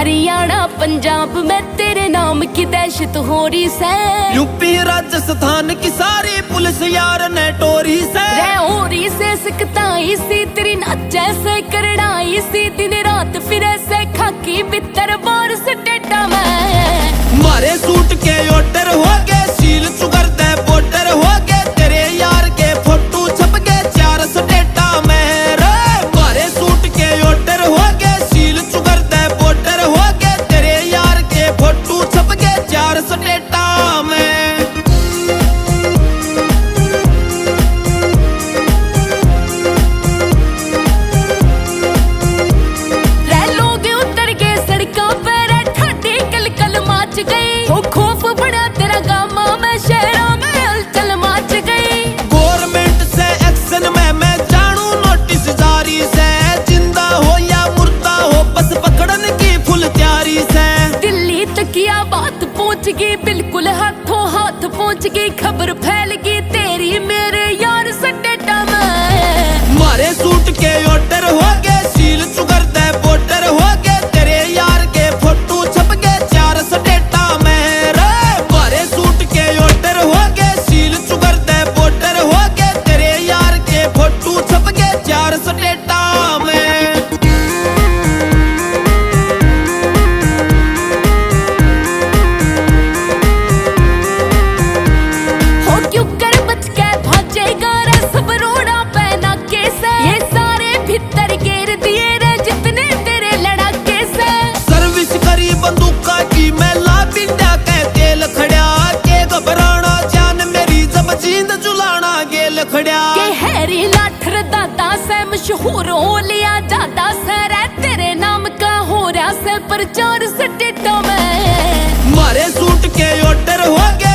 हरियाणा पंजाब में तेरे नाम की दहशत हो रही से। यूपी राजस्थान की सारी पुलिस यार ने टोरी से। रे हो रही से सिकताई सी तेरी नाचे से करड़ाई सी दिन रात फिरे से खाकी बितर बोर स्टेटा में। मारे सूट के ऑर्डर हो गए सील चुगर दे बॉर्डर हो गए तेरे यार के फोटो छप गए 4 स्टेटा में रे। मारे सूट के ऑर्डर हो गए सील चुगर दे बॉर्डर हो गए तेरे यार के फोटो छप गए 4 स्टेटा में। बिल्कुल हाथों हाथ पहुंच गई खबर फैल गई तेरी मेरे यार स्टेटा में। मारे सूट के ऑर्डर हो गए सील चुगर दे बॉर्डर हो गए तेरे यार के फोटो छप गए 4 स्टेटा में रे। मारे सूट के ऑर्डर हो गए सील चुगर दे बॉर्डर हो गए तेरे यार के फोटो छप गए 4 स्टेटा में। हैरी लाठर दादा से मशहूर हो लिया जादा सर तेरे नाम का हो रहा से प्रचार स्टेटों में। मारे सूट के ऑर्डर हो गए